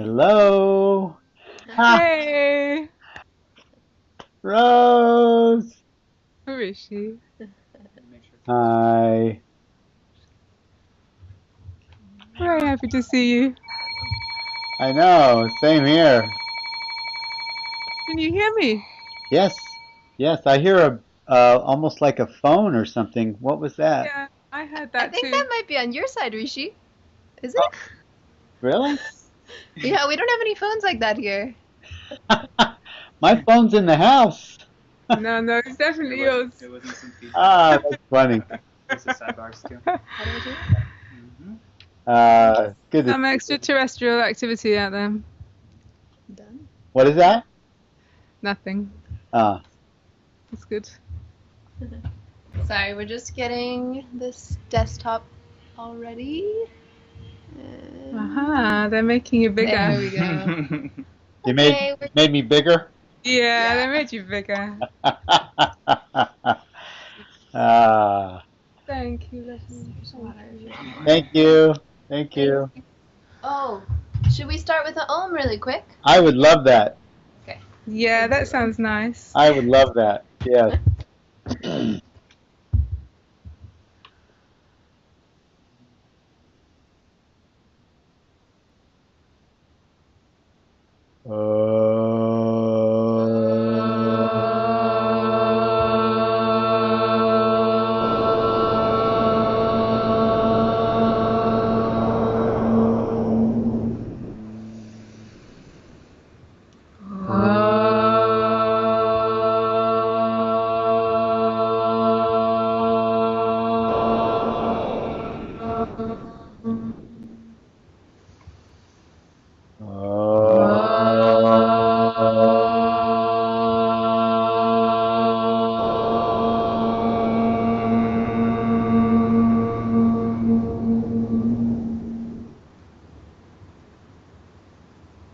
Hello. Hey, Rose. Rishi. Hi. Very happy to see you. I know. Same here. Can you hear me? Yes. Yes. I hear a almost like a phone or something. What was that? Yeah, I heard I that think too. that might be on your side, Rishi. Is Oh, it? really? Yeah, we don't have any phones like that here. My phone's in the house. No, it's definitely yours. There wasn't some feedback. Ah, that's funny. There's the sidebars too. How do I do that? Good. Some extraterrestrial activity out there. Done. What is that? Nothing. Ah. It's good. Sorry, we're just getting this desktop all ready. Aha, they're making you bigger. There we go. You Okay, made me bigger. Yeah, they made you bigger. Thank you, lovely. Thank you. Thank you. Oh, should we start with the Om really quick? I would love that. Okay. Yeah, that sounds nice. I would love that. Yes.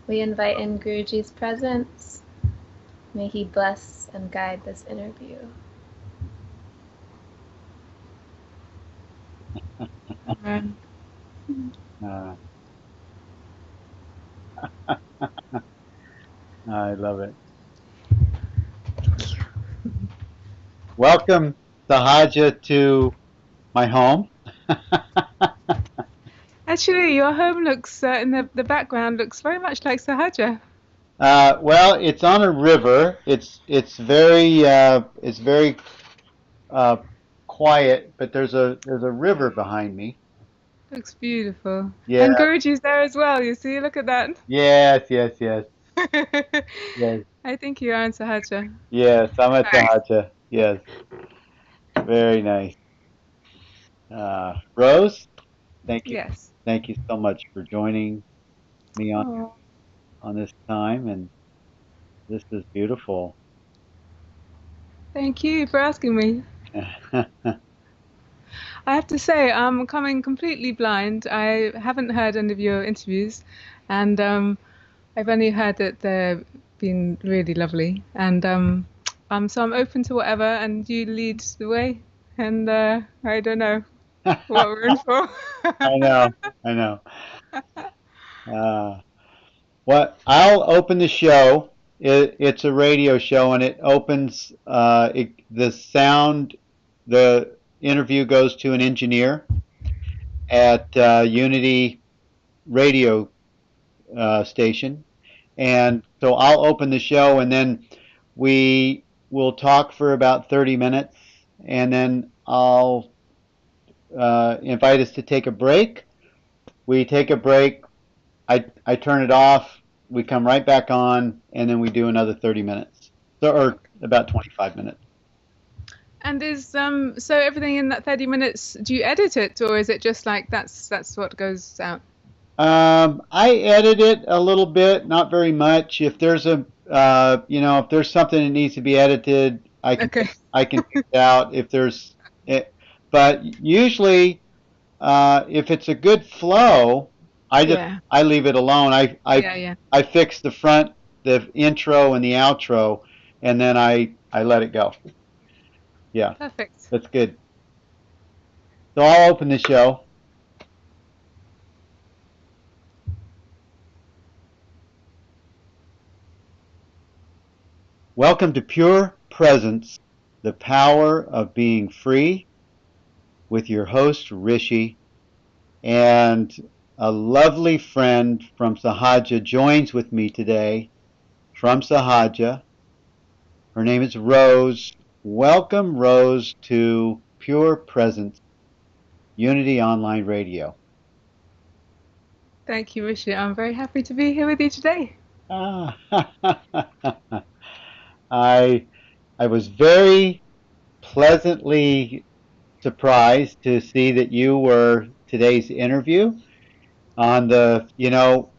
We invite in Guruji's presence. May he bless and guide this interview. Amen. I love it. Welcome, Sahaja, to my home. Actually, your home looks in the background looks very much like Sahaja. Well, it's on a river. It's very quiet, but there's a river behind me. Looks beautiful. Yeah. And Guruji's there as well. You see, look at that. Yes. Yes. I think you are in Sahaja. Yes. I'm at Nice. Sahaja. Yes. Very nice. Rose, thank you. Yes. Thank you so much for joining me Oh, on this time, and this is beautiful. thank you for asking me. I have to say, I'm coming completely blind. I haven't heard any of your interviews, and I've only heard that they've been really lovely. And so I'm open to whatever, and you lead the way. And I don't know what we're in for. I know. What I'll open the show. It's a radio show, and it opens. The sound. The interview goes to an engineer at Unity Radio station, and so I'll open the show, and then we will talk for about 30 minutes, and then I'll invite us to take a break. We take a break. I turn it off. We come right back on, and then we do another 30 minutes, or about 25 minutes. And is so everything in that 30 minutes, do you edit it, or is it just like that's what goes out? I edit it a little bit, not very much. If there's if there's something that needs to be edited, I can Okay. take it out. If there's it, but usually, if it's a good flow, I leave it alone. I fix the front, the intro, and the outro, and then I let it go. Yeah, Perfect. that's good. So I'll open the show. Welcome to Pure Presence, the power of being free, with your host, Rishi. And a lovely friend from Sahaja joins with me today from Sahaja. Her name is Rose. Welcome, Rose, to Pure Presence, Unity Online Radio. Thank you, Rishi. I'm very happy to be here with you today. I was very pleasantly surprised to see that you were today's interview on the,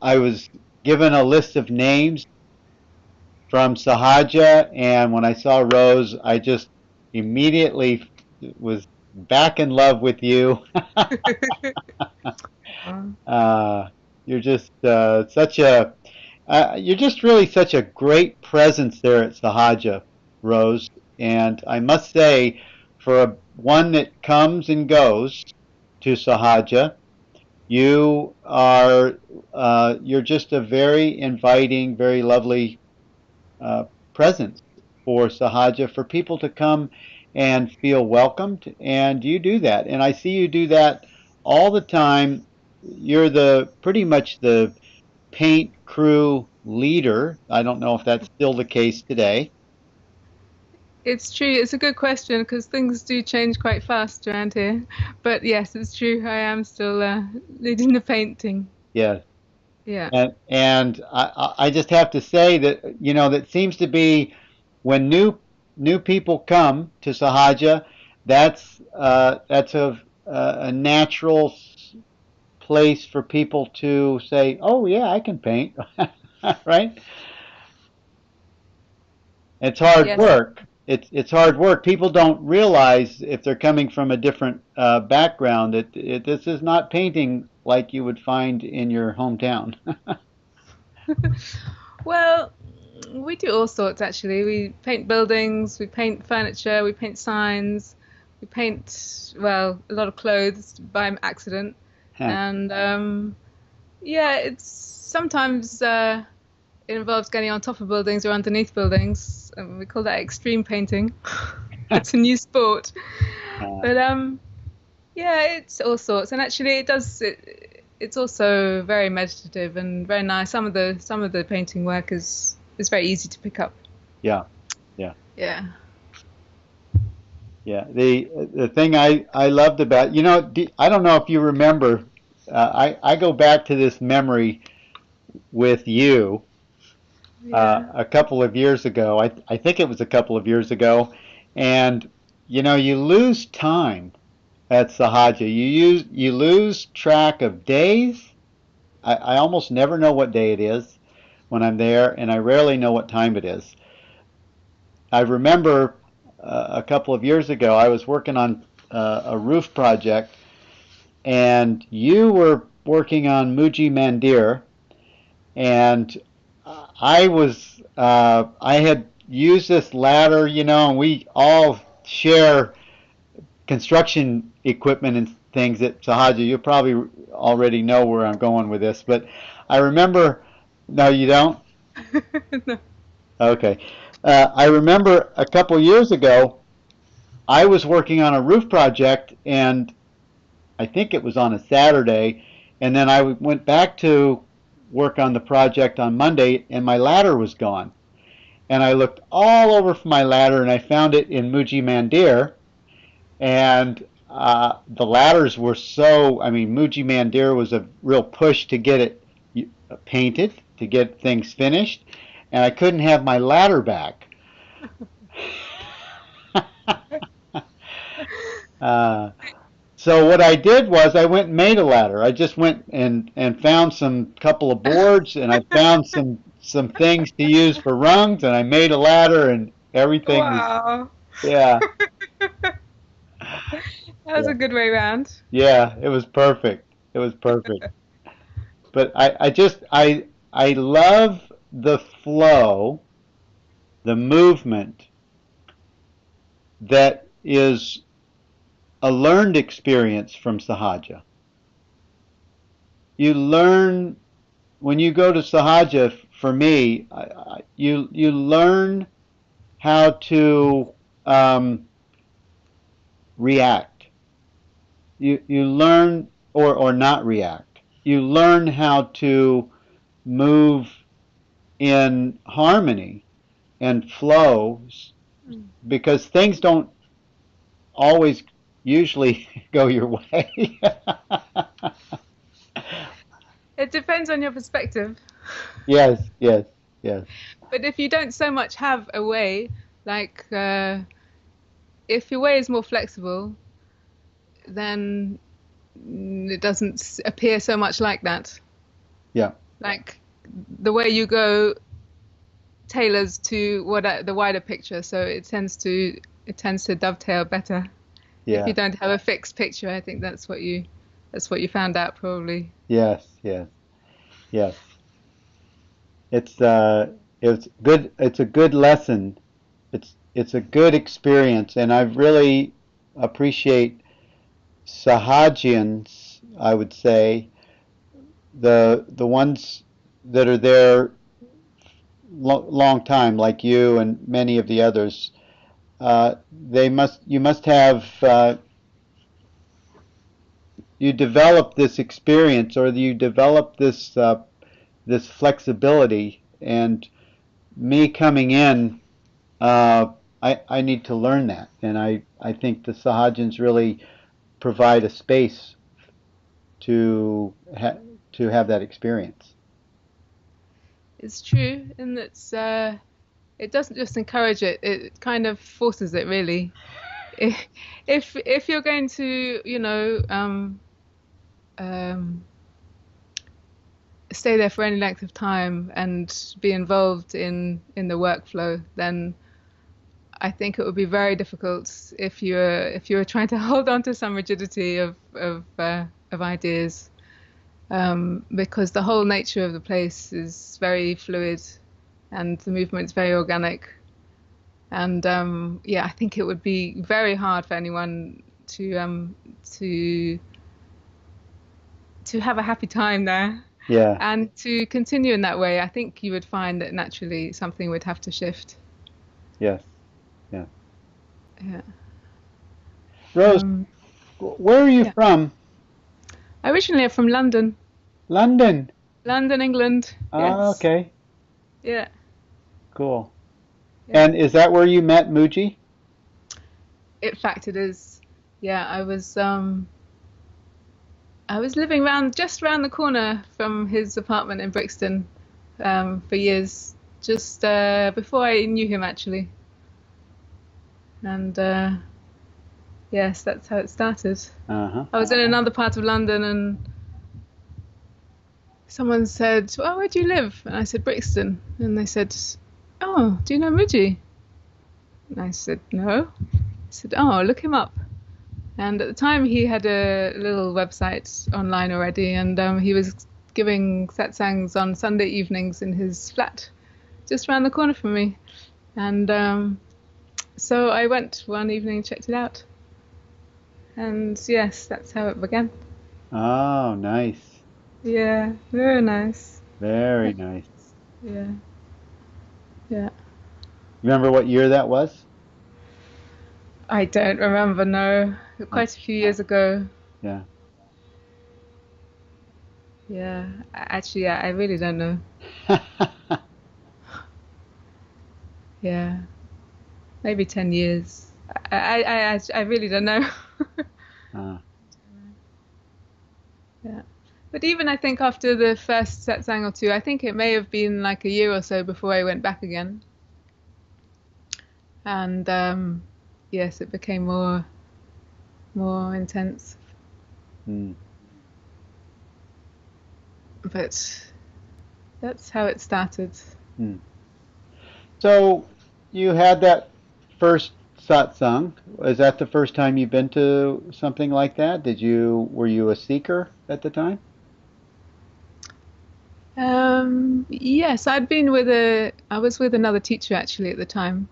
I was given a list of names from Sahaja, and when I saw Rose, I just immediately was back in love with you. You're just you're just really such a great presence there at Sahaja, Rose. And I must say, for one that comes and goes to Sahaja, you're just a very inviting, very lovely presence for Sahaja, for people to come and feel welcomed, and you do that. And I see you do that all the time. You're pretty much the paint crew leader. I don't know if that's still the case today. It's true. It's a good question because things do change quite fast around here. But yes, it's true. I am still leading the painting. Yeah. Yeah. And I just have to say that, that seems to be when new people come to Sahaja, that's a natural place for people to say, "Oh yeah, I can paint," right? It's hard work. It's hard work. People don't realize if they're coming from a different background that this is not painting like you would find in your hometown. Well, we do all sorts actually. We paint buildings, we paint furniture, we paint signs, we paint, well, a lot of clothes by accident. And it's sometimes it involves getting on top of buildings or underneath buildings. We call that extreme painting. It's a new sport. But it's all sorts. And actually, it's also very meditative and very nice. Some of the painting work is very easy to pick up. Yeah. The thing I loved about, I don't know if you remember, I go back to this memory with you a couple of years ago. I think it was a couple of years ago, and you lose time at Sahaja. You lose track of days. I almost never know what day it is when I'm there, and I rarely know what time it is. I remember a couple of years ago, I was working on a roof project, and you were working on Mooji Mandir, and I had used this ladder, and we all share construction equipment and things at Sahaja. You probably already know where I'm going with this, but I remember. No, you don't? No. Okay. I remember a couple years ago, I was working on a roof project, and I think it was on a Saturday, and then I went back to work on the project on Monday, and my ladder was gone. And I looked all over for my ladder, and I found it in Mooji Mandir, and the ladders were Mooji Mandir was a real push to get it painted, to get things finished, and I couldn't have my ladder back. So what I did was I went and made a ladder. I just went and found some couple of boards, and I found some things to use for rungs, and I made a ladder, and everything Wow. Yeah. That was a good way round. Yeah, it was perfect. It was perfect. But I love the flow, the movement that is a learned experience from Sahaja. You learn, when you go to Sahaja, for me, you learn how to react. You learn, or not react. You learn how to move in harmony and flow, because things don't always usually go your way. It depends on your perspective. Yes, yes, yes. But if you don't so much have a way, like if your way is more flexible, then it doesn't appear so much like that. Yeah, Like the way you go tailors to what the wider picture, so it tends to dovetail better. If yeah. you don't have a fixed picture, I think that's what you found out probably. Yes, yes, yes. It's good. It's a good lesson. It's a good experience, and I really appreciate Sahajians. I would say the ones that are there long time, like you and many of the others. You must have you develop this experience, or you develop this flexibility. And me coming in, I need to learn that, and I think the Sahajans really provide a space to to have that experience. It's true, and it doesn't just encourage it; it kind of forces it, really. If you're going to, stay there for any length of time and be involved in the workflow, then I think it would be very difficult if you were trying to hold on to some rigidity of ideas, because the whole nature of the place is very fluid, and the movement's very organic. And yeah, I think it would be very hard for anyone to have a happy time there. Yeah. And to continue in that way, I think you would find that naturally something would have to shift. Yes. Yeah. Yeah. Rose, where are you Yeah. from? Originally I'm from London. London. London, England. Ah, Yes. okay. Yeah. Cool. Yeah. And is that where you met Mooji? In fact, it is. Yeah, I was living just round the corner from his apartment in Brixton for years, just before I knew him actually. And yes, that's how it started. Uh-huh. I was in another part of London, and someone said, "Oh, where do you live?" And I said, "Brixton." And they said, "Oh, do you know Mooji?" And I said, "No." I said, "Oh, look him up." And at the time, he had a little website online already, and he was giving satsangs on Sunday evenings in his flat, just around the corner from me. And so I went one evening and checked it out. And yes, that's how it began. Oh, nice. Yeah, very nice. Very nice. Yeah, yeah. Remember what year that was? I don't remember, no. Quite a few years ago. Yeah. Yeah, actually, yeah, I really don't know. Yeah, maybe 10 years. I really don't know. Uh, Yeah. But even I think after the first satsang or two, I think it may have been like a year or so before I went back again. And yes, it became more intense. mm. But that's how it started. Mm. So you had that first satsang. Is that the first time you've been to something like that? Were you a seeker at the time? Yes, I was with another teacher actually at the time,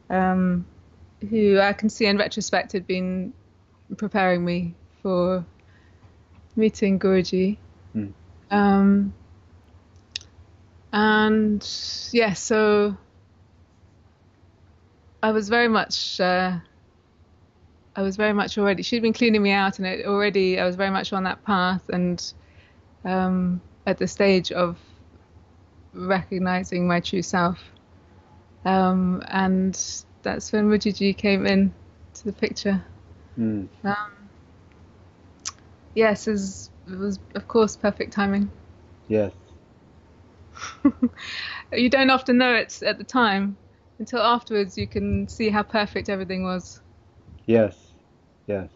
who I can see in retrospect had been preparing me for meeting Guruji. Mm. And yeah, so I was very much already. She'd been cleaning me out, and I was very much on that path, and at the stage of recognizing my true self. And that's when Mooji came in to the picture. Mm. Yes, it was of course perfect timing. Yes. You don't often know it at the time until afterwards. You can see how perfect everything was. Yes. Yes.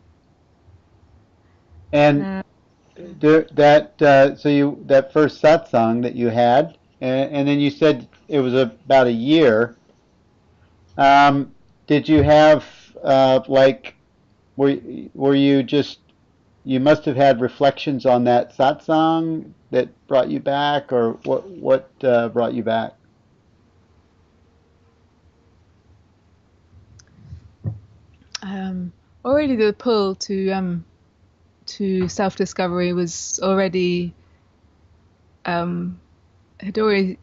And Uh, that first satsang that you had, and then you said it was about a year. Did you have were you just, you must have had reflections on that satsang that brought you back, or what brought you back? Already the pull to self-discovery was already had already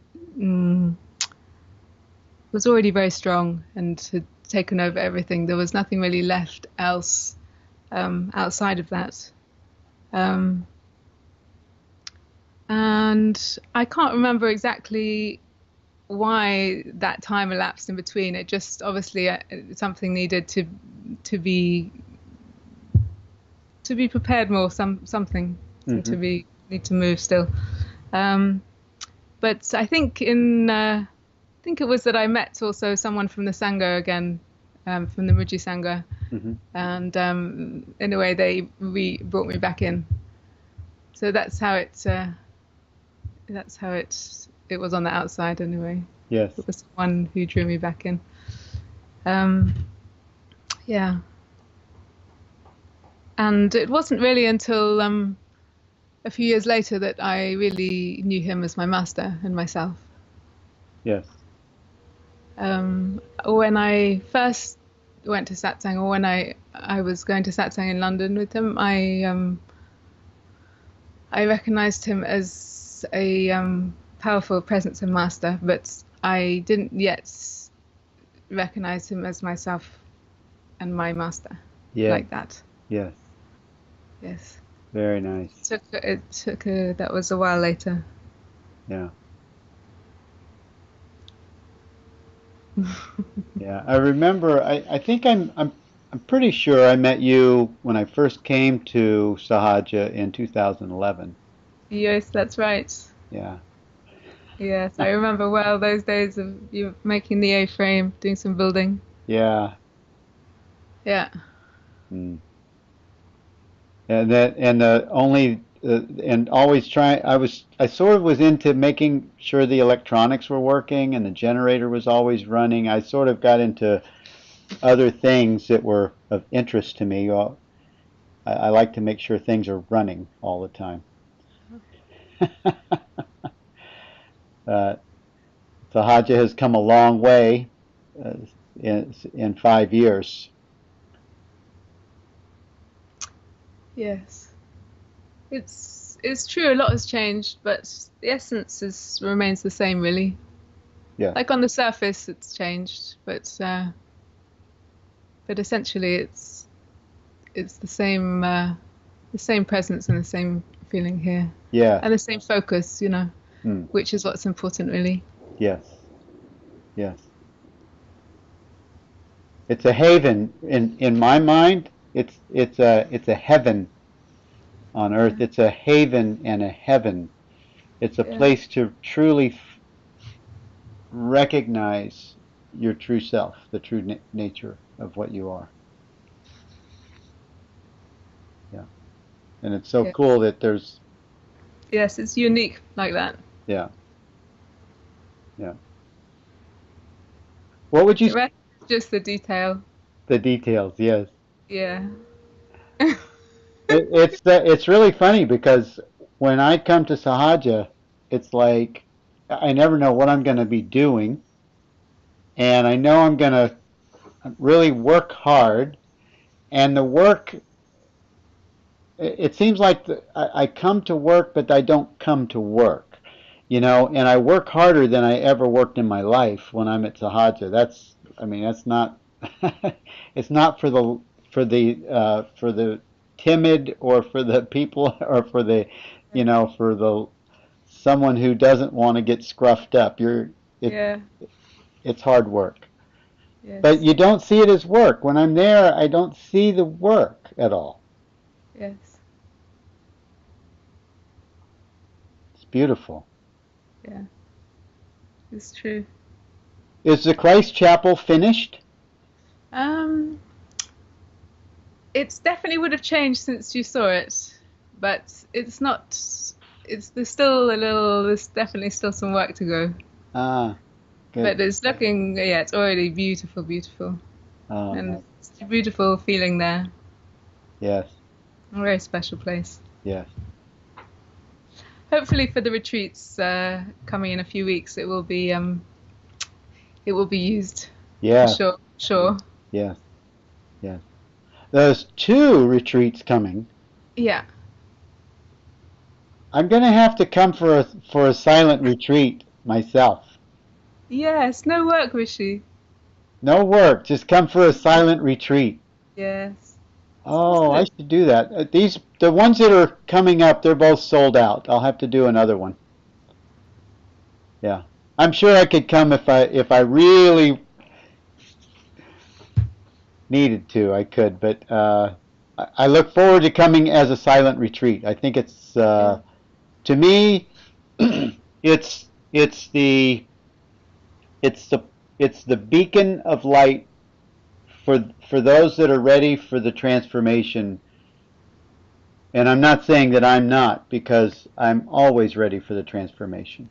was already very strong and had taken over everything. There was nothing really left else outside of that. And I can't remember exactly why that time elapsed in between. It just obviously something needed to be prepared more. Something to be need to move still. But I think I think it was that I met also someone from the Sangha again, from the Mooji Sangha, and in a way they brought me back in. So that's how it was on the outside anyway. Yes. It was one who drew me back in. Yeah. And it wasn't really until a few years later that I really knew him as my master and myself. Yes. When I first went to satsang, or when I was going to satsang in London with him, I recognized him as a powerful presence and master, but I didn't yet recognize him as myself and my master like that. Yes. Yes. Very nice. That was a while later. Yeah. Yeah, I remember. I think I'm pretty sure I met you when I first came to Sahaja in 2011. Yes, that's right. Yeah. Yes, I remember well those days of you making the A-frame, doing some building. Yeah. Yeah. Mm. And always trying. I sort of was into making sure the electronics were working and the generator was always running. I sort of got into other things that were of interest to me. I like to make sure things are running all the time. Sahaja has come a long way in 5 years. Yes. It's true, a lot has changed, but the essence remains the same, really. Yeah. Like on the surface, it's changed, but essentially, it's the same presence and the same feeling here. Yeah. And the same focus, which is what's important, really. Yes. Yes. It's a haven in my mind. It's a heaven on earth. It's a haven and a heaven. It's a place to truly recognize your true self, the true nature of what you are. Yeah. And it's so cool that there's... Yes, it's unique like that. Yeah. Yeah. What would you... The rest is just the detail. The details, yes. Yeah. It's really funny because when I come to Sahaja, it's like I never know what I'm going to be doing, and I know I'm going to really work hard, and the work, it seems like I come to work, but I don't come to work, and I work harder than I ever worked in my life when I'm at Sahaja. I mean, that's not. It's not for the timid or for the people or for the, for the someone who doesn't want to get scruffed up. Yeah. It's hard work. But Yes. you don't see it as work. When I'm there, I don't see the work at all. Yes. It's beautiful. Yeah. It's true. Is the Christ Chapel finished? It's definitely would have changed since you saw it, but it's not. There's definitely still some work to go. Ah, good. But it's looking, yeah, it's already beautiful, beautiful. And it's a beautiful feeling there. Yes. A very special place. Yes. Hopefully for the retreats coming in a few weeks, it will be used. Yeah. For sure. Yes. Yes. There's 2 retreats coming. Yeah. I'm going to have to come for a silent retreat myself. Yes, no work, Rishi. No work, just come for a silent retreat. Yes. Oh, I should do that. The ones that are coming up, they're both sold out. I'll have to do another one. Yeah. I'm sure I could come if I really needed to, I could, but I look forward to coming as a silent retreat. I think it's to me it's the beacon of light for those that are ready for the transformation. And I'm not saying that I'm not, because I'm always ready for the transformation.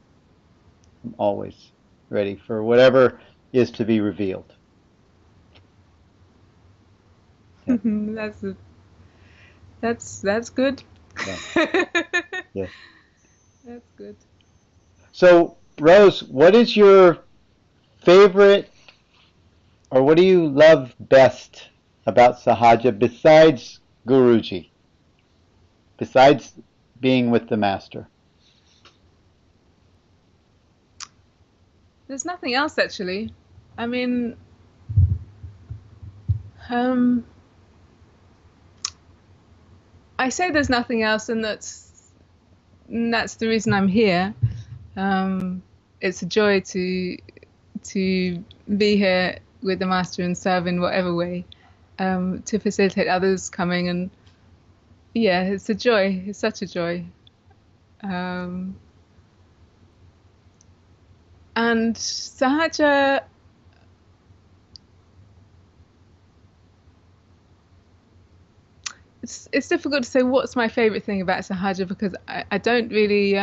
I'm always ready for whatever is to be revealed. Yeah. That's good. Yeah. Yeah. That's good. So, Rose, what is your favorite, or what do you love best about Sahaja besides Guruji? Besides being with the Master? There's nothing else actually. I mean, I say there's nothing else, and that's the reason I'm here. It's a joy to be here with the Master and serve in whatever way, to facilitate others coming, and yeah, it's a joy. It's such a joy. And Sahaja, it's difficult to say what's my favorite thing about Sahaja, because I don't really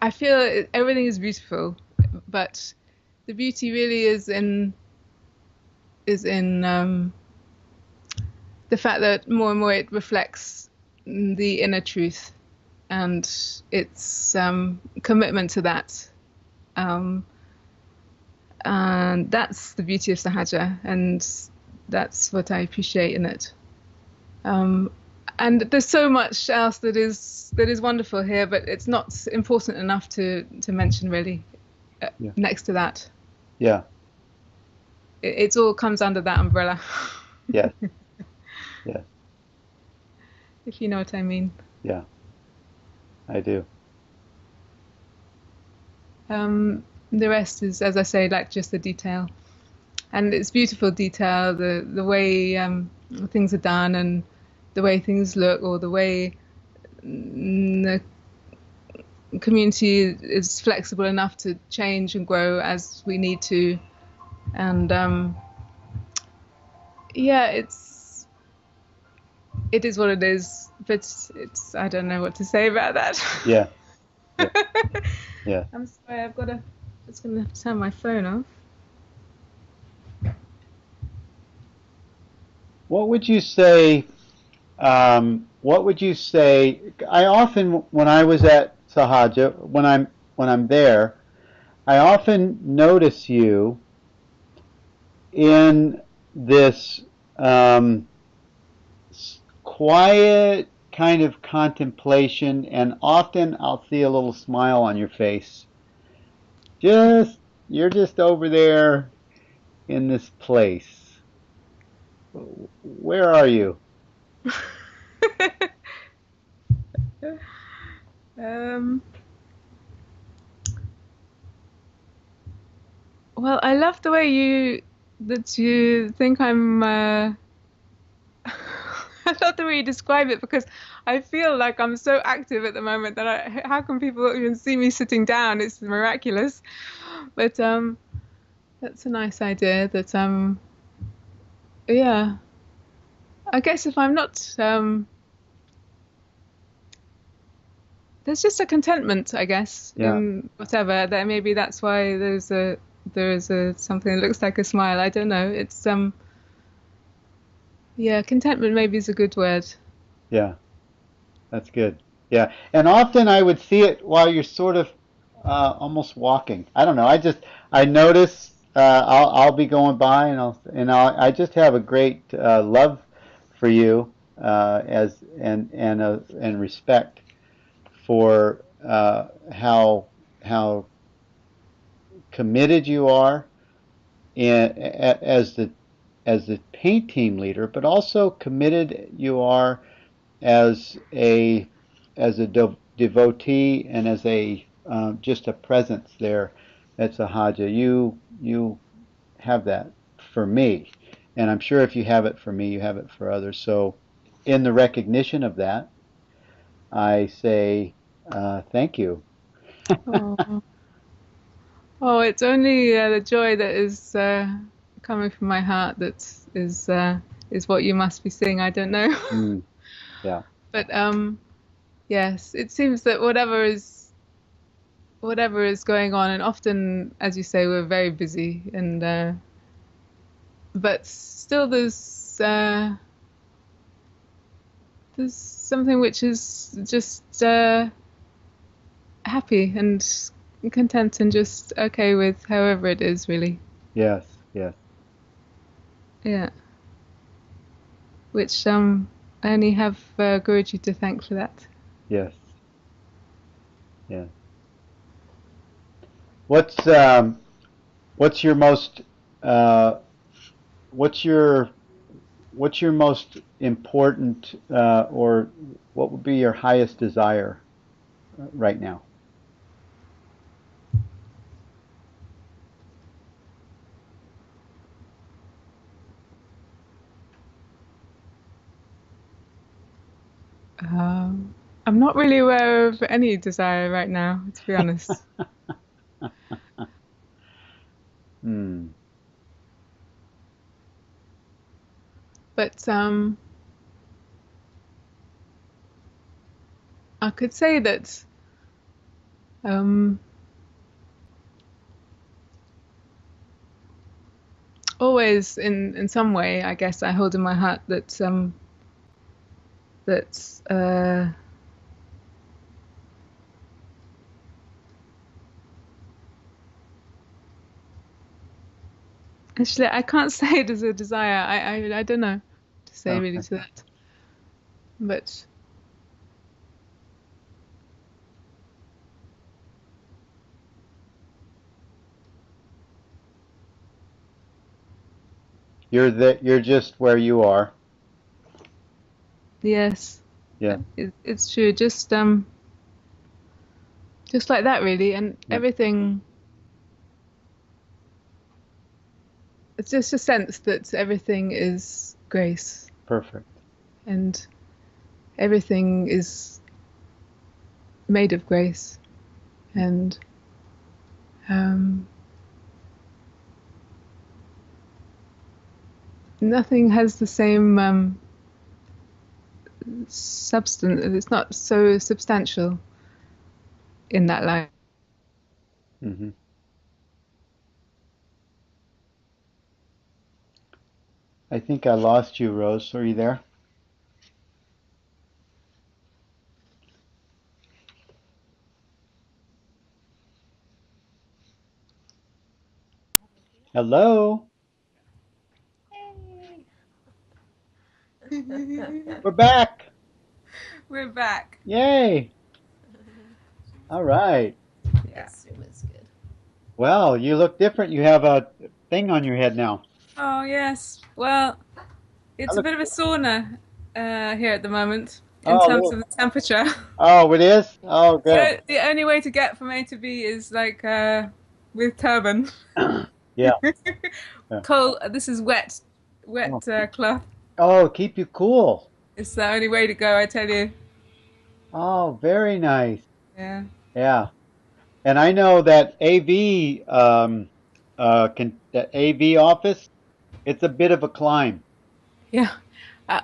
I feel everything is beautiful, but the beauty really is in the fact that more and more it reflects the inner truth and its commitment to that. And that's the beauty of Sahaja, and that's what I appreciate in it. And there's so much else that is wonderful here, but it's not important enough to mention really. Next to that. Yeah. It all comes under that umbrella. Yeah. Yeah. If you know what I mean. Yeah. I do. The rest is, as I say, like just the detail, and it's beautiful detail. The way things are done, and the way things look, or the way the community is flexible enough to change and grow as we need to, and yeah, it is what it is. But it's I don't know what to say about that. Yeah. Yeah. Yeah. I'm sorry. Just gonna turn my phone off. What would you say? What would you say? I often, when I was at Sahaja, when I'm there, I often notice you in this quiet kind of contemplation, and often I'll see a little smile on your face. You're just over there in this place. Where are you? um, well, I love the way you think I'm. I love the way you describe it because I feel like I'm so active at the moment that how can people even see me sitting down? It's miraculous. But that's a nice idea. That yeah. I guess if I'm not there's just a contentment, I guess, Yeah. in whatever. That maybe that's why there is a something that looks like a smile. I don't know. It's yeah, contentment maybe is a good word. Yeah. That's good. Yeah. And often I would see it while you're sort of almost walking. I don't know. I notice I'll be going by I just have a great love for you as and respect for how committed you are as the paint team leader, but also committed you are as a devotee and as a just a presence there at Sahaja. You have that for me, and I'm sure if you have it for me, you have it for others. So, in the recognition of that, I say thank you. Oh, oh, it's only the joy that is coming from my heart that is what you must be seeing. I don't know. Mm, yeah, But yes, it seems that whatever is going on, and often, as you say, we're very busy, and but still there's something which is just happy and content and just okay with however it is, really. yes, yes, Yeah. Which I only have Guruji to thank for that. yes, yes. What's your most uh, what's your what's your most important or what would be your highest desire right now? I'm not really aware of any desire right now, to be honest. Hmm. But I could say that um, always, in some way, I guess I hold in my heart that actually I can't say it as a desire. I don't know to say really Okay. to that. But You're just where you are. yes, Yeah. it's true. Just like that, really, and Yeah. everything. It's just a sense that everything is grace, Perfect. and everything is made of grace, and um, nothing has the same substance. It's not so substantial in that life. Hmm. I think I lost you, Rose. Are you there? Hello. We're back. We're back. Yay. All right. Yeah. This room is good. Well, you look different. You have a thing on your head now. Oh, yes. Well, I it's a look. bit of a sauna here at the moment in Oh, terms look. of the temperature. Oh, it is. Oh, good. The only way to get from A to B is like with turban. Yeah. Yeah. Cold. This is wet, Oh. cloth. Oh, keep you cool. It's the only way to go, I tell you. Oh, very nice. Yeah. Yeah. And I know that AV, that AV office, it's a bit of a climb. Yeah.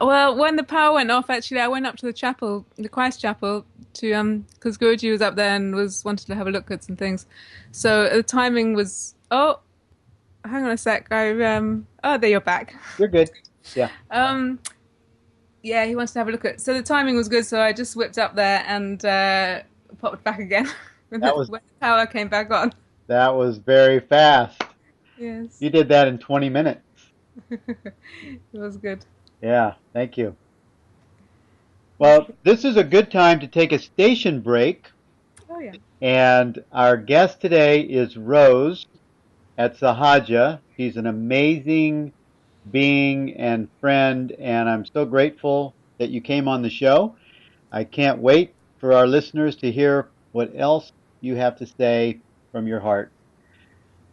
Well, when the power went off, actually, I went up to the chapel, the Christ Chapel, to because Guruji was up there and was wanted to have a look at some things. So the timing was. Oh, hang on a sec. Oh, there you're back. You're good. Yeah. Um. Yeah, he wants to have a look at. So the timing was good. So I just whipped up there and popped back again That was when the power came back on. that was very fast. Yes. You did that in 20 minutes. It was good. Yeah. Thank you. Thank Well, you. this is a good time to take a station break. Oh yeah. And our guest today is Rose at Sahaja. She's an amazing being and friend, and I'm so grateful that you came on the show. I can't wait for our listeners to hear what else you have to say from your heart.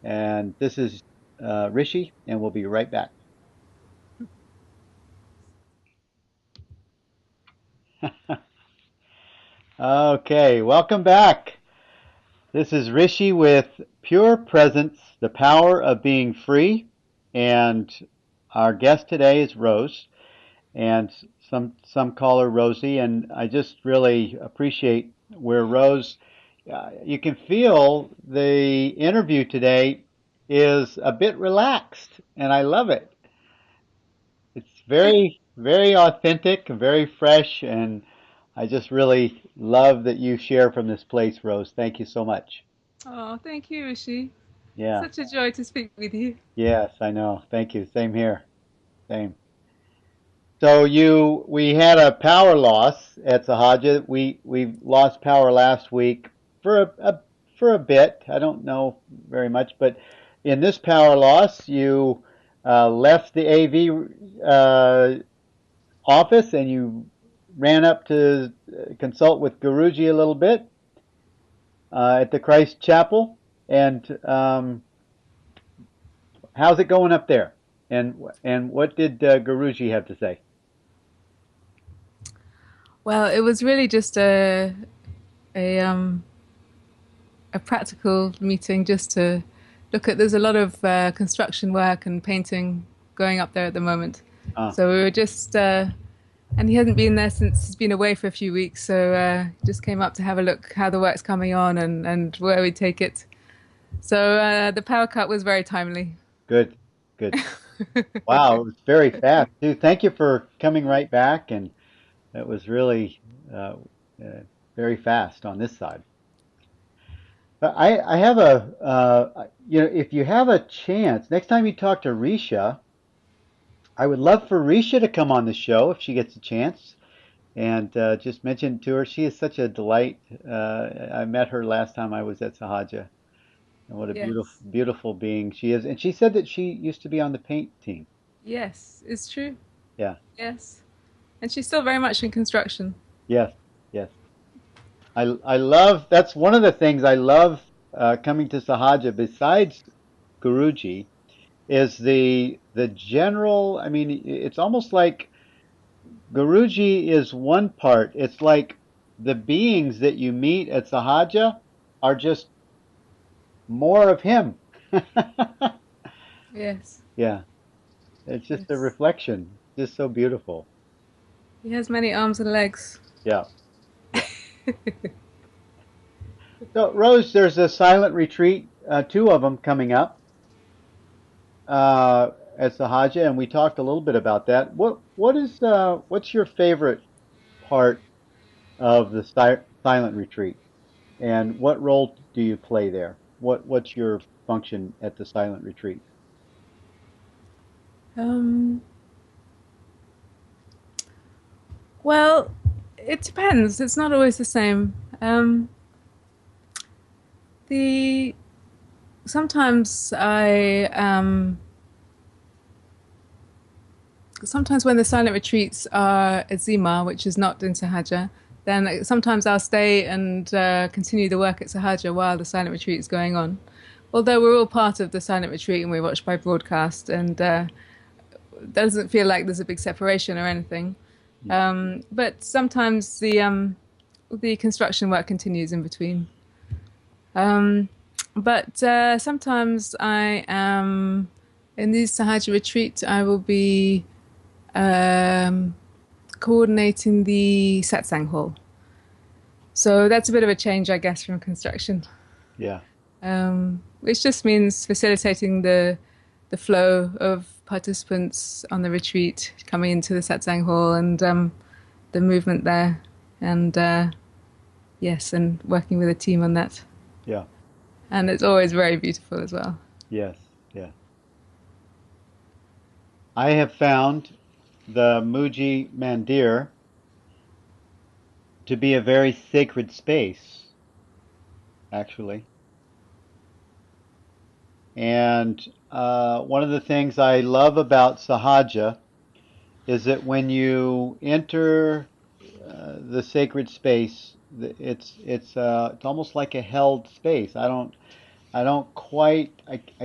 And this is Rishi, and we'll be right back. Okay, welcome back. This is Rishi with Pure Presence, the Power of Being Free, and our guest today is Rose, and some call her Rosie, and I just really appreciate where Rose. You can feel the interview today is a bit relaxed, and I love it. It's very authentic, very fresh, and I just really love that you share from this place, Rose. Thank you so much. Oh, thank you, Rishi. Yeah. Such a joy to speak with you. Yes, I know. Thank you. Same here. Same. So we had a power loss at Sahaja. We lost power last week for for a bit. I don't know very much, but in this power loss, you left the AV office and you ran up to consult with Guruji a little bit at the Christ Chapel. And how's it going up there? And what did Guruji have to say? Well, it was really just a um a practical meeting just to look at. There's a lot of construction work and painting going up there at the moment. Uh, So we were just and he hasn't been there since he's been away for a few weeks. So just came up to have a look how the work's coming on and where we take it. So the power cut was very timely. Good, good. Wow, it was very fast too. Thank you for coming right back, and it was really uh, uh, very fast on this side. But I have if you have a chance, next time you talk to Risha, I would love for Risha to come on the show if she gets a chance, and just mention to her she is such a delight. I met her last time I was at Sahaja, and what a Yes. beautiful being she is. And she said that she used to be on the paint team. Yes, it's true. Yeah. Yes. And she's still very much in construction. Yes. Yes. I love that's one of the things I love coming to Sahaja besides Guruji is the general. I mean, it's almost like Guruji is one part. It's like the beings that you meet at Sahaja are just more of him. Yes. Yeah, it's just a Yes. reflection. Just so beautiful. He has many arms and legs. Yeah. Yeah. So, Rose, there's a silent retreat, two of them coming up at Sahaja, and we talked a little bit about that. What's your favorite part of the silent retreat, and what role do you play there? What's your function at the silent retreat? Um, well, it depends. It's not always the same. The sometimes sometimes when the silent retreats are at Zima, which is not in Sahaja, then sometimes I'll stay and continue the work at Sahaja while the silent retreat is going on. Although we're all part of the silent retreat and we watch by broadcast, and doesn't feel like there's a big separation or anything. But sometimes the construction work continues in between. But sometimes I am in these Sahaja retreats. I will be coordinating the Satsang hall. So that's a bit of a change, I guess, from construction. Yeah. Which just means facilitating the flow of participants on the retreat coming into the Satsang hall and the movement there, and yes, and working with a team on that. Yeah. And it's always very beautiful as well. Yes. Yeah. I have found the Mooji Mandir to be a very sacred space, actually. And one of the things I love about Sahaja is that when you enter the sacred space, it's almost like a held space. I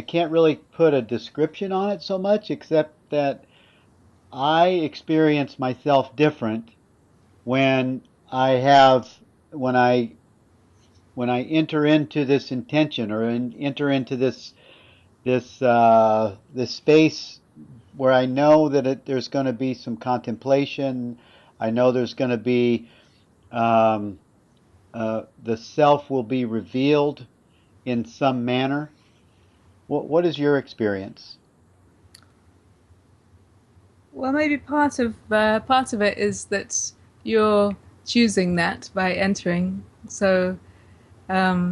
can't really put a description on it so much, except that I experience myself different when when I enter into this intention or enter into this space where I know that there's going to be some contemplation. I know there's going to be the self will be revealed in some manner. What is your experience? Well, maybe part of it is that you're choosing that by entering. So that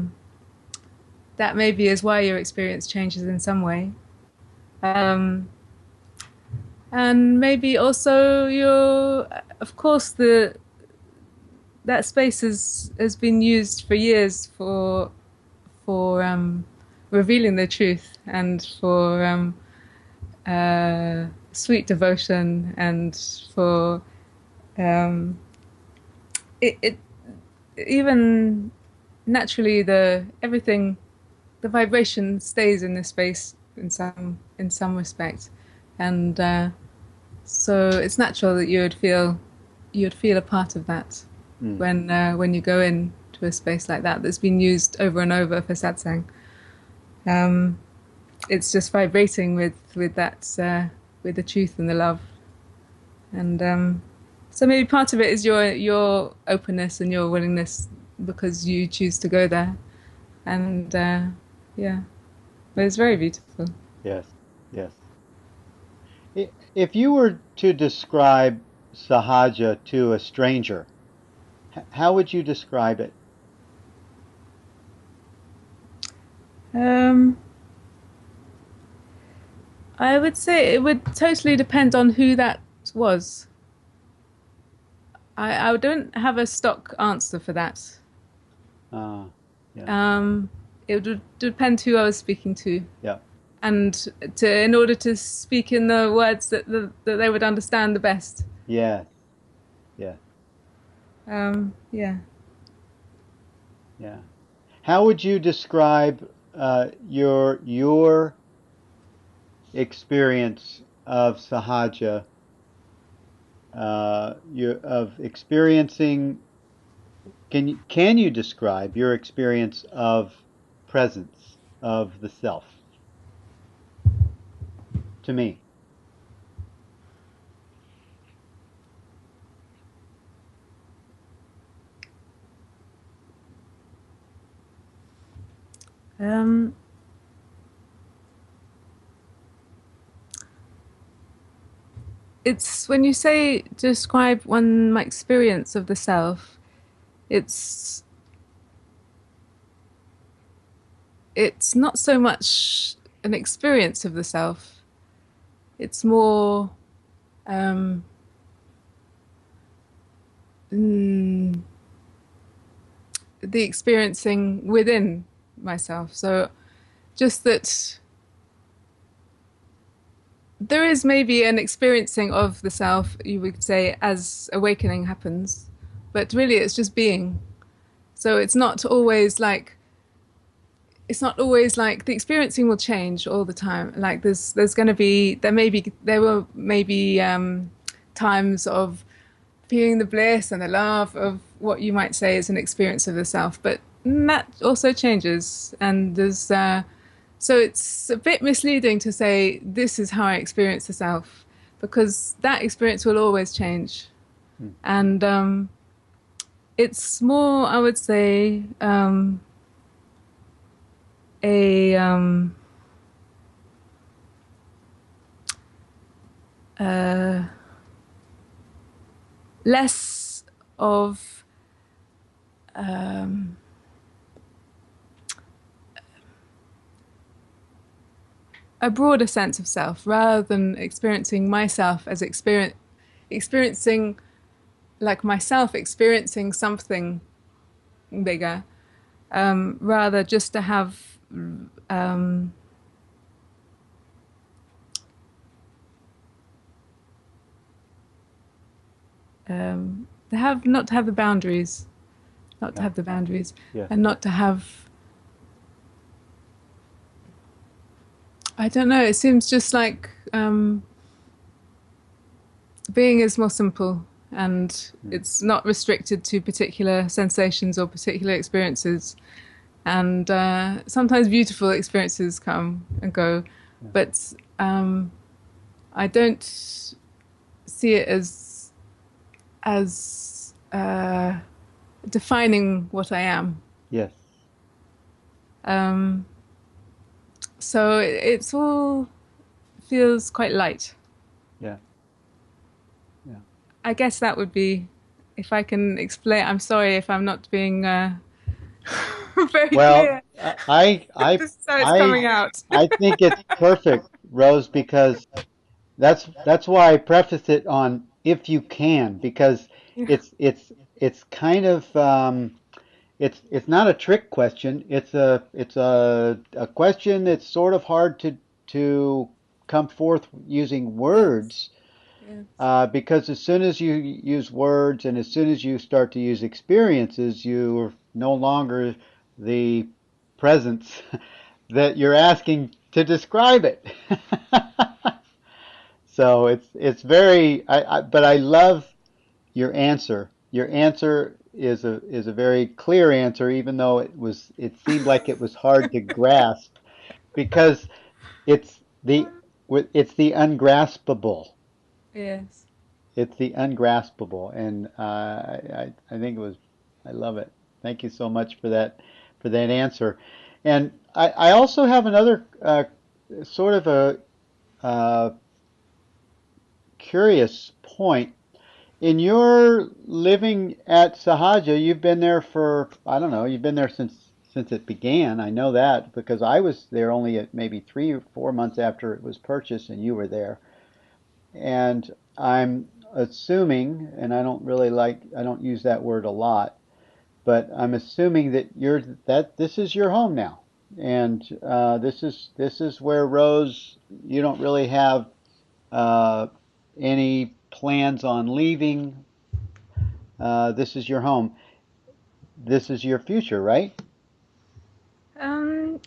maybe is why your experience changes in some way. And maybe also of course, that space has been used for years for revealing the truth and for sweet devotion and for it even naturally the vibration stays in this space in some respect, and so it's natural that you would feel a part of that when you go in to a space like that that's been used over and over for satsang. It's just vibrating with that with the truth and the love, and so maybe part of it is your openness and your willingness because you choose to go there, and yeah, but it's very beautiful. Yes, yes. If you were to describe Sahaja to a stranger, how would you describe it? I would say it would totally depend on who that was. I don't have a stock answer for that. Yeah. It would depend who I was speaking to. Yeah. And in order to speak in the words that they would understand the best. Yeah. Yeah. Yeah. Yeah. How would you describe your experience of Sahaja? Of experiencing. Can you describe your experience of presence of the self to me? It's when you say describe my experience of the self, it's not so much an experience of the self. It's more the experiencing within myself. So just that there is maybe an experiencing of the self, you would say, as awakening happens, but really it's just being. So it's not always like the experiencing will change all the time. Like there's going to be there will maybe times of feeling the bliss and the love of what you might say is an experience of the self, but that also changes, and there's so it's a bit misleading to say this is how I experience the self, because that experience will always change. And it's more, I would say, a less of a broader sense of self, rather than experiencing myself as experiencing like myself experiencing something bigger, rather just to have not to have the boundaries, to have the boundaries, Yeah. and not to have. I don't know. It seems just like being is more simple, and it's not restricted to particular sensations or particular experiences. And sometimes beautiful experiences come and go, but I don't see it as defining what I am. Yes. So it's all feels quite light. Yeah. Yeah. I guess that would be, if I can explain. I'm sorry if I'm not being very Well, clear. This is how it's I coming out. I think it's perfect, Rose, because that's why I preface it on if you can, because Yeah. it's kind of it's not a trick question. It's a question that's sort of hard to come forth using words, Yes. because as soon as you use words and as soon as you start to use experiences, you're no longer the presence that you're asking to describe it. So it's very but I love your answer. Your answer is a very clear answer, even though it seemed like it was hard to grasp, because it's the it's the ungraspable. Yes. It's the ungraspable, and I think it was, I love it. Thank you so much for that answer. And I also have another sort of a uh, curious point. In your living at Sahaja, you've been there for, I don't know, you've been there since it began. I know that because I was there only at maybe 3 or 4 months after it was purchased, and you were there. And I'm assuming, and I don't use that word a lot, but I'm assuming that this is your home now, and this is where Rose. You don't really have uh, any plans on leaving. This is your home. This is your future, right? Um,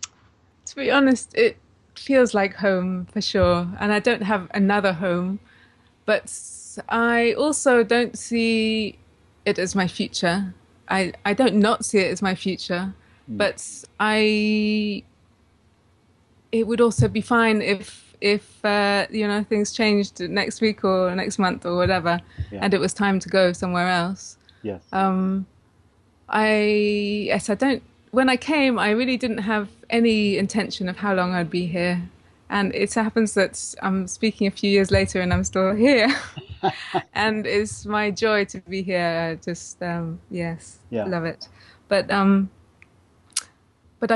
to be honest, it feels like home for sure, and I don't have another home, but I also don't see it as my future. I don't not see it as my future, Mm. but I it would also be fine if things changed next week or next month or whatever, Yeah. and it was time to go somewhere else. Yes. I don't. When I came, I really didn't have any intention of how long I'd be here, and it happens that I'm speaking a few years later and I'm still here, and it's my joy to be here. Just yes, Yeah. love it, but I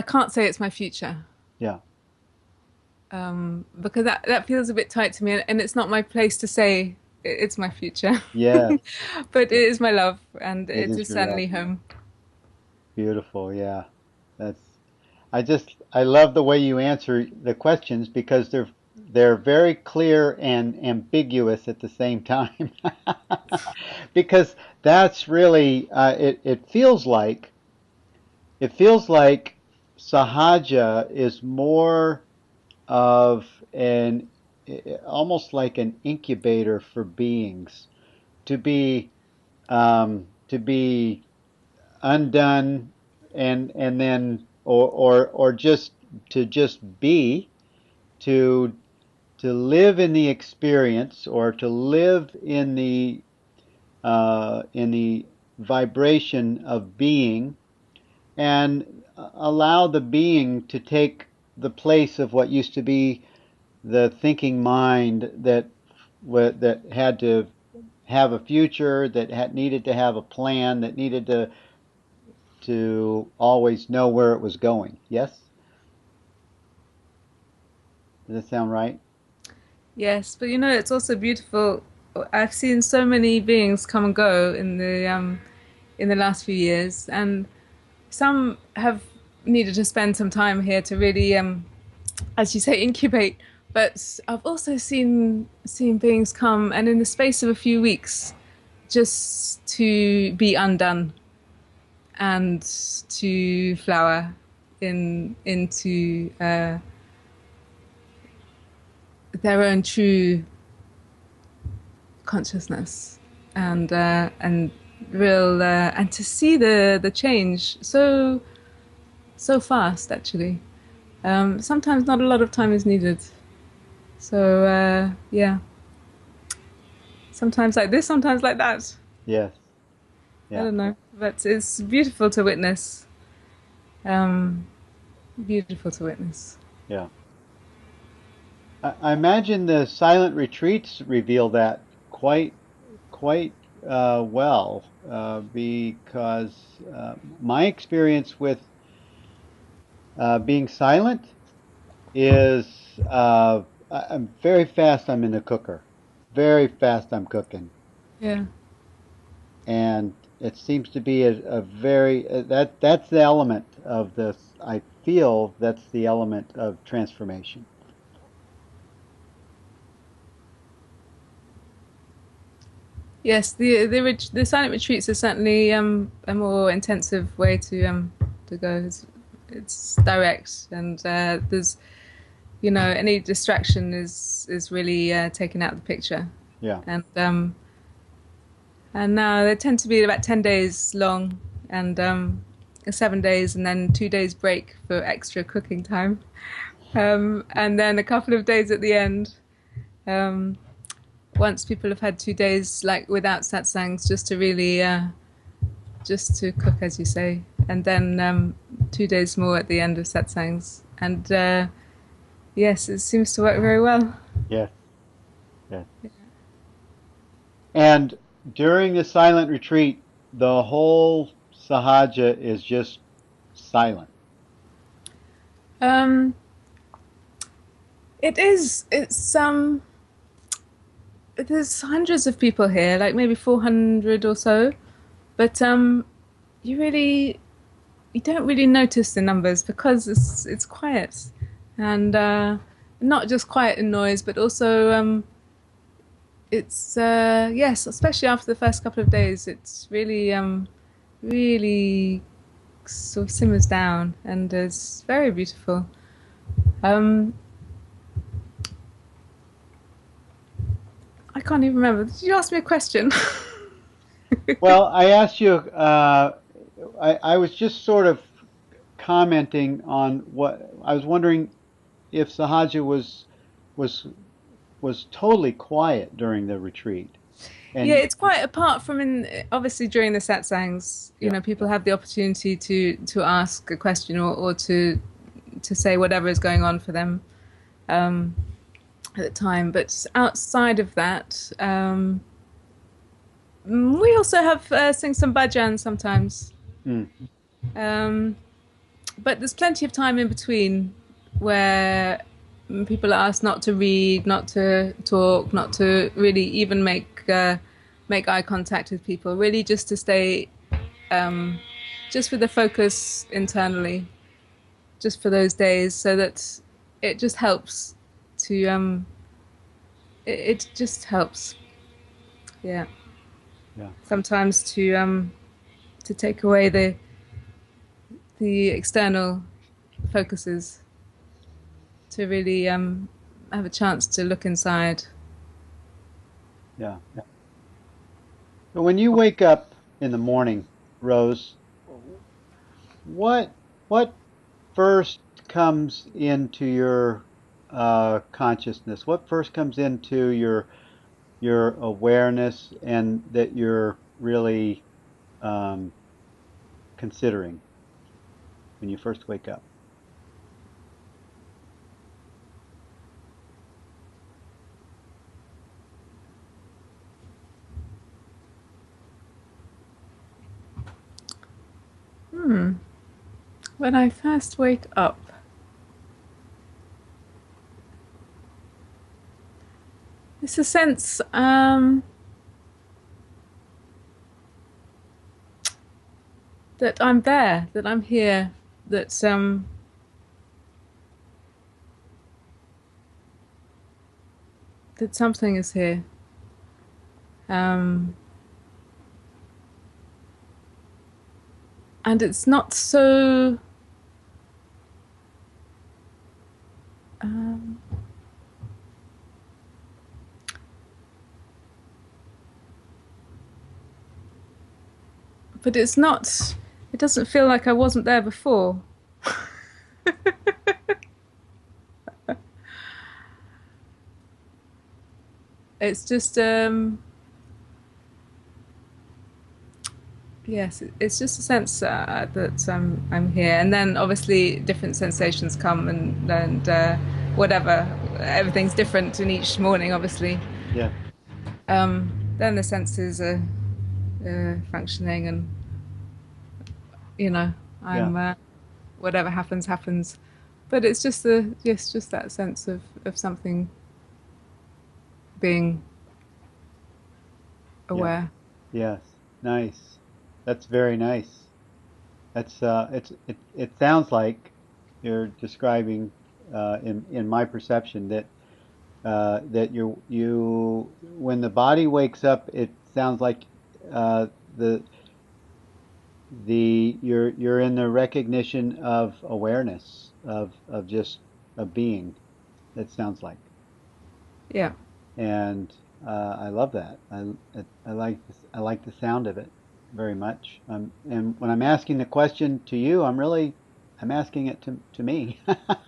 can't say it's my future. Yeah. Because that feels a bit tight to me, and it's not my place to say it's my future. Yes. But it is my love, and It it is is your love. certainly home. Beautiful. Yeah. That's. I love the way you answer the questions because they're very clear and ambiguous at the same time. Because that's really it feels like Sahaja is more of an almost like an incubator for beings to be to be undone and then or just be to live in the experience or to live in the vibration of being and allow the being to take the place of what used to be the thinking mind that had to have a future, that needed to have a plan, that needed to always know where it was going. Yes? Does that sound right? Yes, but it's also beautiful. I've seen so many beings come and go in the last few years, and some have needed to spend some time here to really, as you say, incubate. But I've also seen beings come, and in the space of a few weeks, just to be undone and to flower into their own true consciousness and real and to see the change so fast actually. Sometimes not a lot of time is needed. So yeah, sometimes like this, sometimes like that. Yes. Yeah. I don't know, but it's beautiful to witness. Beautiful to witness. Yeah. I imagine the silent retreats reveal that quite well, because my experience with being silent is I'm very fast. I'm in the cooker, very fast. I'm cooking, Yeah. and it seems to be a very that's the element of this. I feel that's the element of transformation. Yes, the silent retreats are certainly a more intensive way to go. It's direct, and there's any distraction is really taken out of the picture. Yeah. And now they tend to be about 10 days long, and 7 days, and then 2 days break for extra cooking time, and then a couple of days at the end. Once people have had 2 days like without satsangs, just to really just to cook, as you say, and then 2 days more at the end of satsangs, and yes, it seems to work very well. Yes. Yes. Yeah. And during the silent retreat, the whole Sahaja is just silent. It is. There's hundreds of people here, like maybe 400 or so, but you don't really notice the numbers because it's quiet, and not just quiet in noise, but also it's yes, especially after the first couple of days, it's really really sort of simmers down, and it's very beautiful. I can't even remember. Did you ask me a question? Well, I asked you. I was just sort of commenting on what I was wondering if Sahaja was totally quiet during the retreat. And yeah, it's quite apart from obviously during the satsangs. People have the opportunity to ask a question or to say whatever is going on for them at the time. But outside of that, we also have sing some bhajan sometimes. But there's plenty of time in between where people are asked not to read, not to talk, not to really even make eye contact with people. Really, just to stay just with the focus internally. just for those days, so that it just helps to it just helps, yeah. Yeah. Sometimes to take away the external focuses, to really have a chance to look inside. Yeah. But when you wake up in the morning, Rose, what first comes into your consciousness? What first comes into your awareness, and that you're really considering when you first wake up? When I first wake up, it's a sense that I'm there, that I'm here, that that something is here. And it's not so but it's not, it doesn't feel like I wasn't there before. It's just yes, it's just a sense that I'm here, and then obviously different sensations come, and whatever, everything's different in each morning, obviously. Yeah. Then the senses are functioning, and I'm whatever happens, but it's just just that sense of something being aware. Yes. Nice. That's very nice. That's it sounds like you're describing in my perception that that you when the body wakes up, it sounds like the you're in the recognition of awareness of just a being. It sounds like. Yeah. And I love that. I like this, I like the sound of it very much. And when I'm asking the question to you, I'm asking it to me.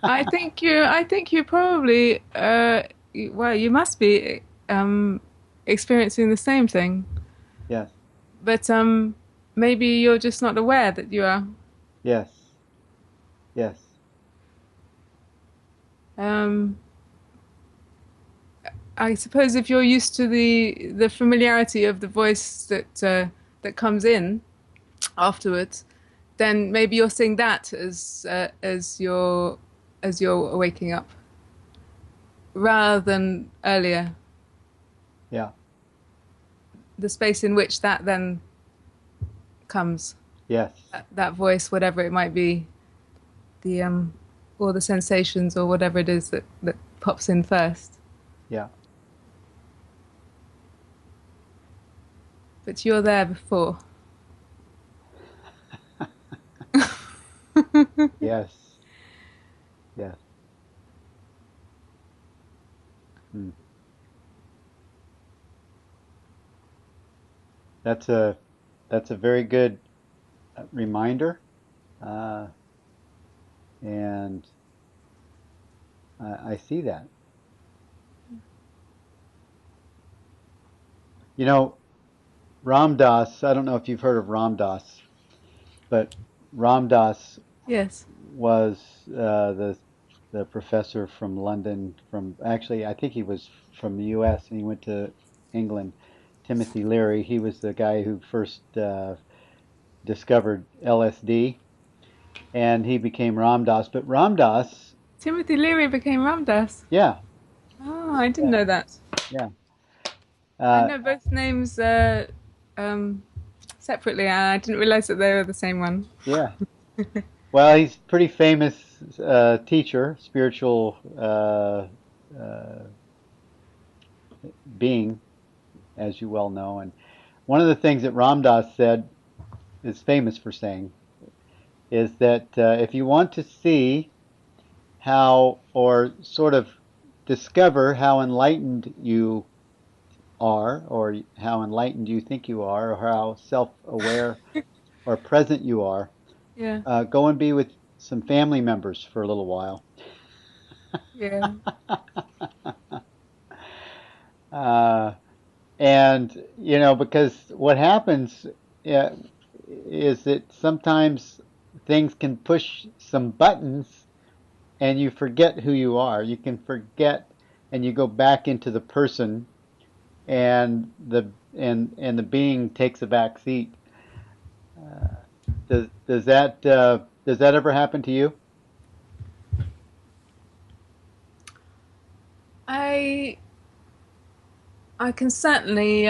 I think you probably well, you must be experiencing the same thing, Yes, but maybe you're just not aware that you are. yes, yes, um I suppose if you're used to the familiarity of the voice that comes in afterwards, then maybe you're seeing that as you're waking up, rather than earlier, yeah, the space in which that then comes, yes, that voice, whatever it might be, the or the sensations, or whatever it is that pops in first. yeah, But you're there before. yes, yes. Hmm. That's a very good reminder, uh, and I see that. You know, Ram Dass, I don't know if you've heard of Ram Dass, but Ram Dass Yes. was the professor from London. From actually, I think he was from the U.S. and he went to England. Timothy Leary. He was the guy who first discovered LSD, and he became Ram Dass. But Ram Dass, Timothy Leary became Ram Dass. yeah, Oh, I didn't yeah, know that. yeah, I uh, know both names um, separately, and I didn't realize that they were the same one. yeah. Well, he's a pretty famous teacher, spiritual being, as you well know. And one of the things that Ram Dass said, is famous for saying, is that if you want to see how, or sort of discover how enlightened you are, or how enlightened you think you are, or how self-aware or present you are, Yeah, go and be with some family members for a little while. yeah, uh, and because what happens uh, is that sometimes things can push some buttons and you forget who you are. You can forget, and you go back into the person, and the being takes a back seat. Uh, does that ever happen to you? I I can certainly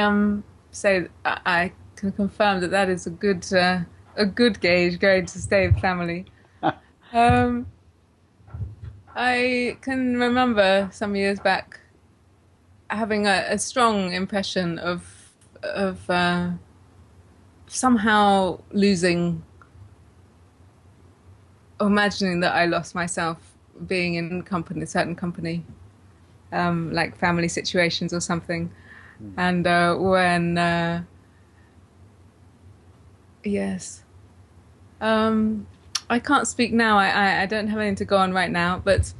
say I can confirm that that is a good gauge going to stay with family. Um, I can remember some years back having a strong impression of somehow losing, or imagining that I lost myself being in company, certain company, like family situations or something. And when yes, I can't speak now. I don't have anything to go on right now, but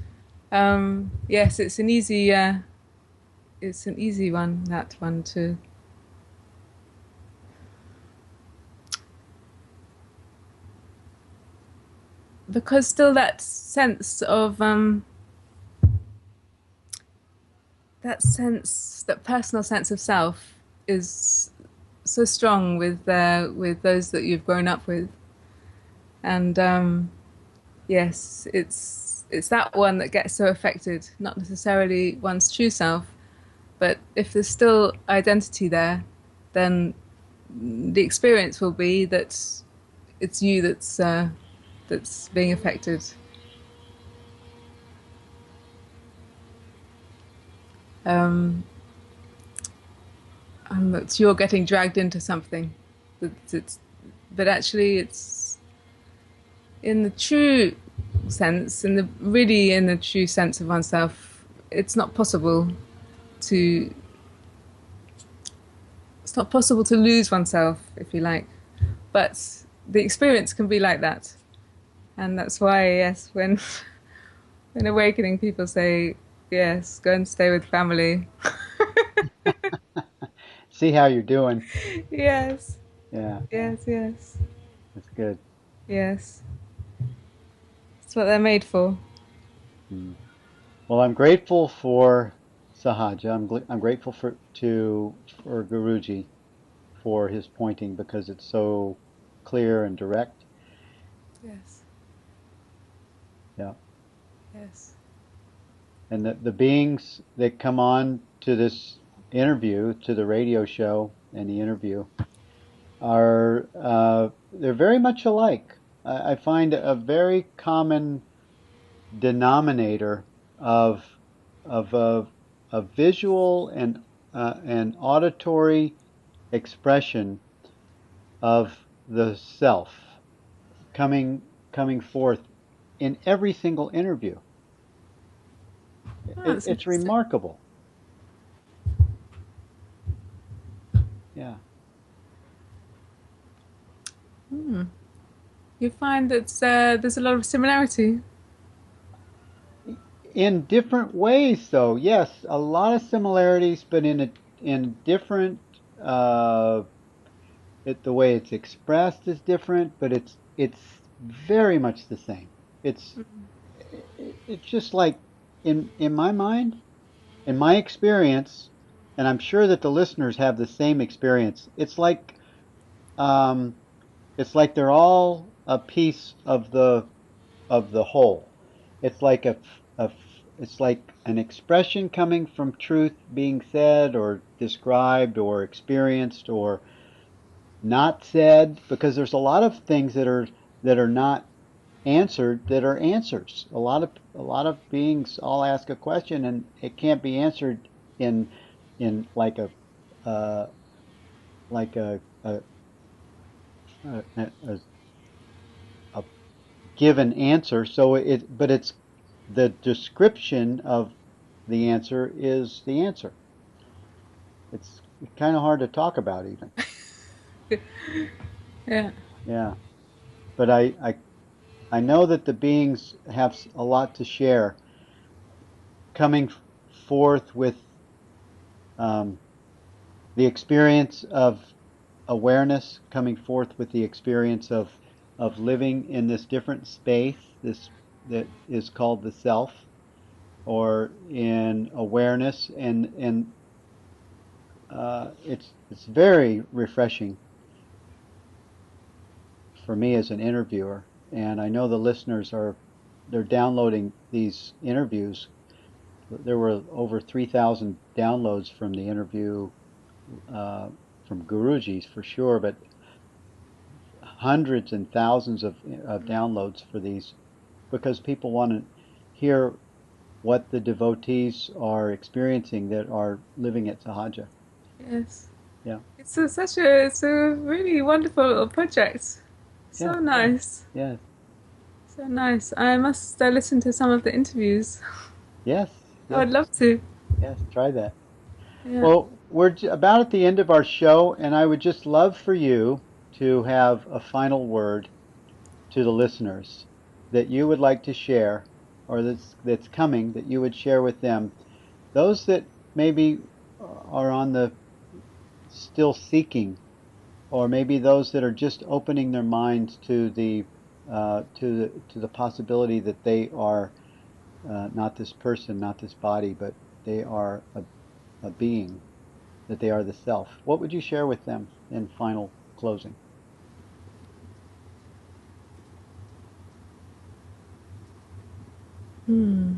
yes, it's an easy one, that one to. Because still that sense of that personal sense of self is so strong with those that you've grown up with, and yes, it's that one that gets so affected, not necessarily one's true self, but if there's still identity there, then the experience will be that it's you that's being affected. Um, and that you're getting dragged into something. But actually, it's in the true sense, in the true sense of oneself. It's not possible to. It's not possible to lose oneself, if you like. But the experience can be like that, and that's why, yes, when when awakening, people say, yes, go and stay with family. See how you're doing. Yes, Yeah, yes, yes, that's good. yes. It's what they're made for. Mm. Well, I'm grateful for Sahaja. I'm grateful for Guruji for his pointing because it's so clear and direct. Yes, Yeah. yes. And the beings that come on to this interview, to the radio show and the interview, are they're very much alike. I find a very common denominator of a visual and auditory expression of the self coming coming forth in every single interview. Oh, that's It's interesting. remarkable. Yeah. Hmm. You find that there's a lot of similarity. In different ways, though, yes, a lot of similarities, but in different. The way it's expressed is different, but it's very much the same. It's it's just like in my mind, in my experience, and I'm sure that the listeners have the same experience. Um, it's like they're all a piece of the whole. It's like a it's like an expression coming from truth being said or described or experienced or not said, because there's a lot of things that are not answered that are answers. A lot of beings all ask a question and it can't be answered in uh, like a a given answer. So but it's the description of the answer is the answer. It's kind of hard to talk about even. Yeah. Yeah, but I know that the beings have a lot to share, coming forth with um, the experience of awareness, coming forth with the experience of living in this different space, this that is called the self, or in awareness, and it's very refreshing for me as an interviewer, and I know the listeners they're downloading these interviews. There were over 3,000 downloads from the interview uh, from Guruji's for sure, but hundreds and thousands of downloads for these because people want to hear what the devotees are experiencing that are living at Sahaja. Yes. Yeah, It's a really wonderful little project. So yeah, nice. yes, So nice. I must listen to some of the interviews. yes, I would yes, love to. yes. Try that. Yeah. Well, we're about at the end of our show, and I would just love for you to have a final word to the listeners that you would like to share, or that's coming that you would share with them. Those that maybe are on the still seeking, or maybe those that are just opening their minds to the possibility that they are not this person, not this body, but they are a being, that they are the self. What would you share with them in final closing? Hmm.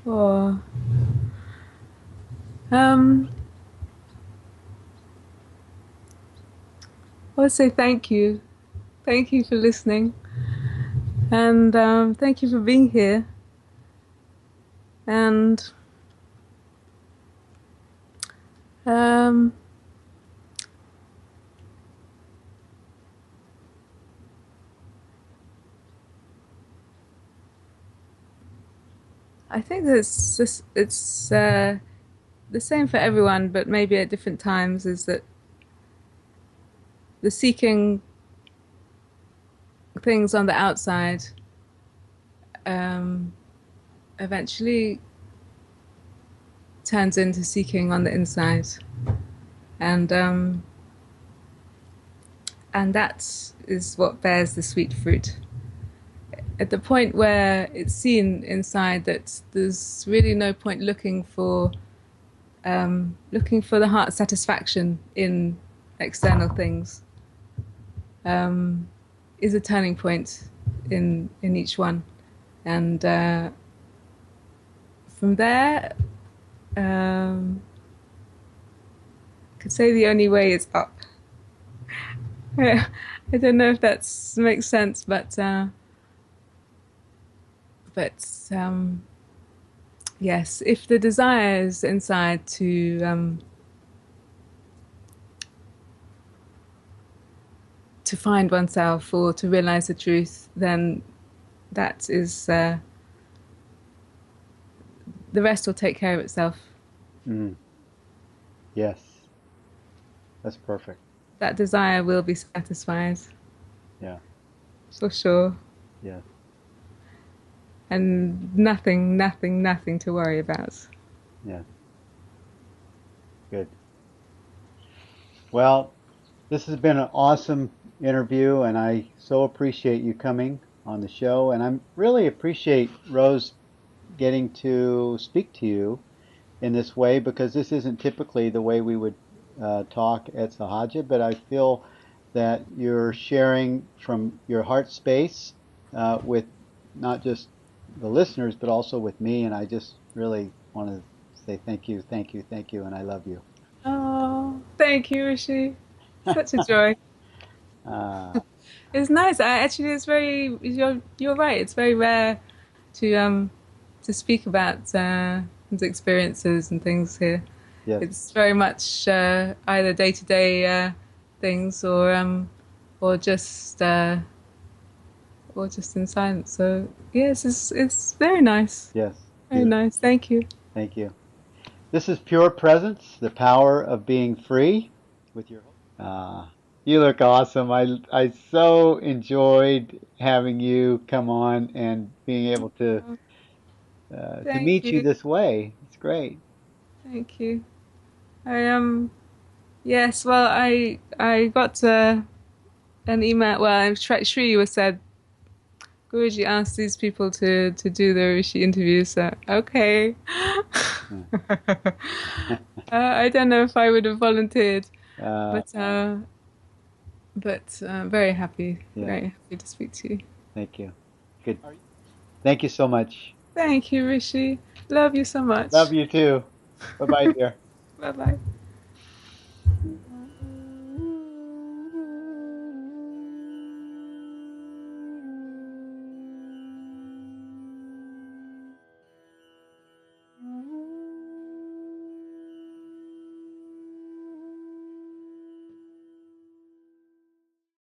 Oh. Um. I would say thank you. Thank you for listening, and thank you for being here. And um, I think it's the same for everyone, but maybe at different times. Is that the seeking things on the outside um, eventually turns into seeking on the inside, and um, and that is what bears the sweet fruit. At the point where it's seen inside that there's really no point looking for the heart satisfaction in external things, is a turning point in each one, and from there, I could say the only way is up. I don't know if that makes sense, but yes, if the desire is inside to find oneself or to realize the truth, then that is the rest will take care of itself. Mm, yes, that's perfect. That desire will be satisfied Yeah, for sure, yes. and nothing to worry about. Yeah, good. Well, this has been an awesome interview, and I so appreciate you coming on the show. And I really appreciate Rose getting to speak to you in this way because this isn't typically the way we would talk at Sahaja, but I feel that you're sharing from your heart space with not just the listeners, but also with me. And I just really want to say thank you, thank you, thank you, and I love you. Oh, thank you, Rishi. Such a joy. Uh, It's nice. Actually, it's very. You're right. It's very rare to speak about the experiences and things here. yes, It's very much either day-to-day things or just in silence. So yes, it's very nice. yes. Very nice. Thank you. Thank you. This is Pure Presence, the power of being free. With your, you look awesome. I so enjoyed having you come on and being able to Thank meet you you. this way. It's great. Thank you. I Yes. Well, I got an email. Well, Sri was said. Guruji asked these people to do the Rishi interviews, so okay. I don't know if I would have volunteered, Uh, but very happy, Yeah. very happy to speak to you. Thank you. Good. Thank you so much. Thank you, Rishi. Love you so much. Love you too. Bye bye, dear. Bye bye.